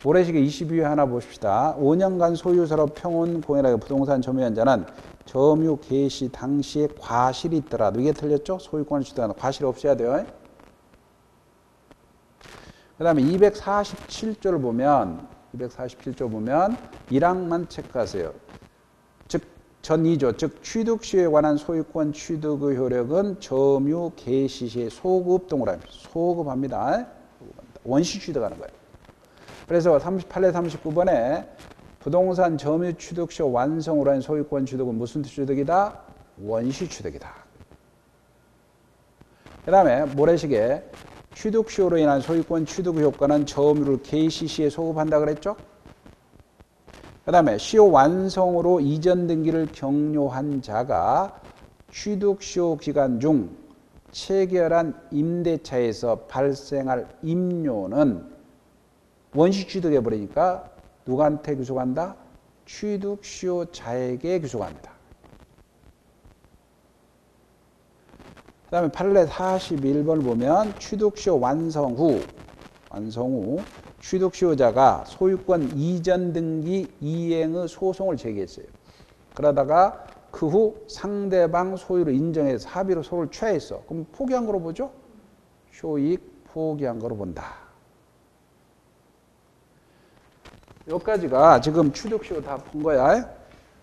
모래시계 22회 하나 보십시다. 5년간 소유사로 평온공연하게 부동산 점유한 자는 점유 개시 당시에 과실이 있더라도 이게 틀렸죠? 소유권을 취득하는 과실 없어야 돼요. 그 다음에 247조를 보면 247조 보면 1항만 체크하세요. 즉 전 2조 즉 취득시효에 관한 소유권 취득의 효력은 점유 개시 시에 소급 동으로 합니다. 소급합니다. 원시 취득하는 거예요. 그래서 38에 39번에 부동산 점유 취득시효 완성으로 한 소유권 취득은 무슨 취득이다? 원시 취득이다. 그 다음에 모래시계 취득시효로 인한 소유권 취득 효과는 점유를 개시 시에 소급한다 그랬죠? 그 다음에 시효 완성으로 이전 등기를 격려한 자가 취득시효 기간 중 체결한 임대차에서 발생할 임료는 원시 취득해버리니까 누구한테 귀속한다? 취득시효자에게 귀속합니다. 그 다음에 판례 41번을 보면 취득시효 완성 후 취득시효자가 소유권 이전 등기 이행의 소송을 제기했어요. 그러다가 그 후 상대방 소유를 인정해서 합의로 소를 취하했어. 그럼 포기한 거로 보죠? 효익 포기한 거로 본다. 여기까지가 지금 취득시효 다 본 거야.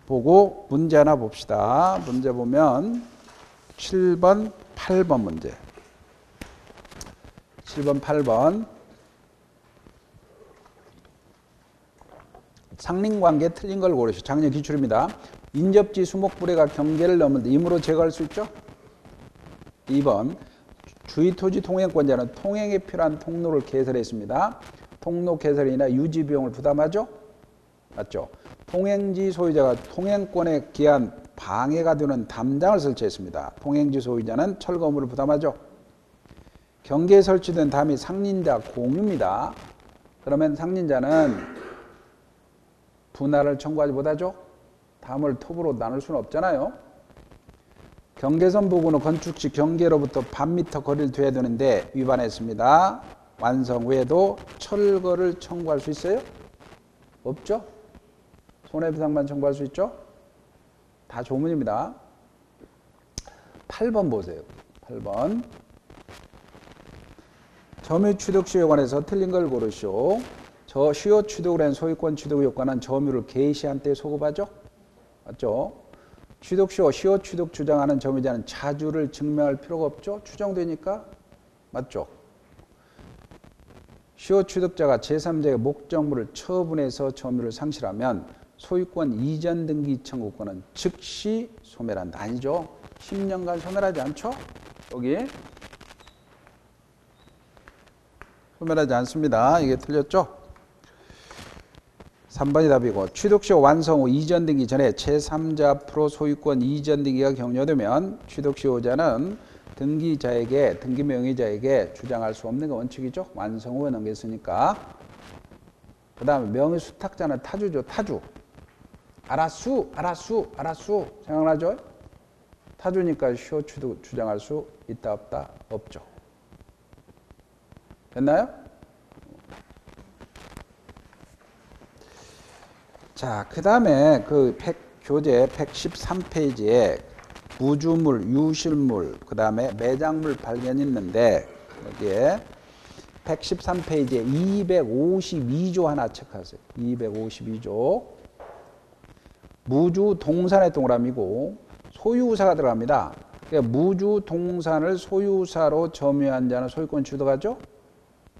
보고 문제 하나 봅시다. 문제 보면 7번, 8번 문제. 7번, 8번. 상린관계 틀린 걸 고르시오. 작년 기출입니다. 인접지 수목불해가 경계를 넘는데 임으로 제거할 수 있죠? 2번. 주의토지 통행권자는 통행에 필요한 통로를 개설했습니다. 통로 개설에 인해 유지 비용을 부담하죠? 맞죠? 통행지 소유자가 통행권에 기한 방해가 되는 담장을 설치했습니다. 통행지 소유자는 철거물을 부담하죠? 경계에 설치된 담이 상린자 공유입니다. 그러면 상린자는 분할을 청구하지 못하죠? 담을 톱으로 나눌 수는 없잖아요. 경계선 부근의 건축 시 경계로부터 반 미터 거리를 둬야 되는데 위반했습니다. 완성 후에도 철거를 청구할 수 있어요? 없죠? 손해배상만 청구할 수 있죠? 다 조문입니다. 8번 보세요. 8번. 점유 취득 시효에 관해서 틀린 걸 고르시오. 저 시효 취득을 한 소유권 취득 효과는 점유를 개시한 때 소급하죠? 맞죠? 취득 시효, 시효 취득 주장하는 점유자는 자주를 증명할 필요가 없죠? 추정되니까? 맞죠? 시효 취득자가 제3자의 목적물을 처분해서 점유를 상실하면 소유권 이전 등기 청구권은 즉시 소멸한다. 아니죠? 10년간 소멸하지 않죠? 여기 소멸하지 않습니다. 이게 틀렸죠? 3번이 답이고 취득시효 완성 후 이전 등기 전에 제3자 앞으로 소유권 이전 등기가 격려되면 취득시효자는 등기자에게 등기 명의자에게 주장할 수 없는 게 원칙이죠. 완성 후에 넘겼으니까. 그 다음에 명의 수탁자는 타주죠. 타주. 알았수 생각나죠? 타주니까 시효 취득 주장할 수 있다 없다? 없죠. 됐나요? 자, 그 다음에 그 교재 113페이지에 무주물, 유실물, 그 다음에 매장물 발견이 있는데 여기에 113페이지에 252조 하나 체크하세요. 252조. 무주 동산의 동그라미고 소유사가 들어갑니다. 그러니까 무주 동산을 소유사로 점유한 자는 소유권 취득하죠.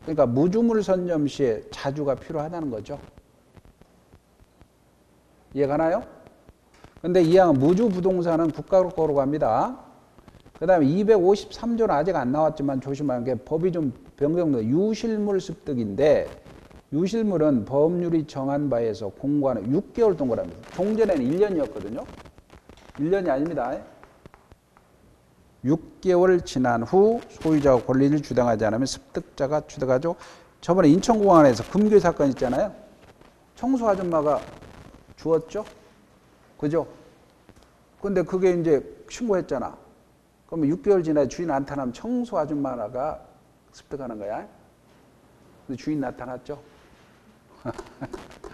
그러니까 무주물 선점 시에 자주가 필요하다는 거죠. 이해가나요? 근데 이 항은 무주 부동산은 국가 거로 갑니다. 그 다음에 253조는 아직 안 나왔지만 조심하는 게 법이 좀 변경돼. 유실물 습득인데 유실물은 법률이 정한 바에서 공고하는 6개월 동그라미입니다. 종전에는 1년이었거든요. 1년이 아닙니다. 6개월 지난 후 소유자가 권리를 주장하지 않으면 습득자가 취득하죠. 저번에 인천공항에서 금괴 사건 있잖아요. 청소 아줌마가 주었죠. 그죠? 근데 그게 이제 신고했잖아. 그러면 6개월 지나 주인 나타나면 청소 아줌마가 습득하는 거야. 근데 주인 나타났죠.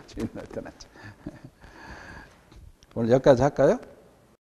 주인 나타났죠. 오늘 여기까지 할까요?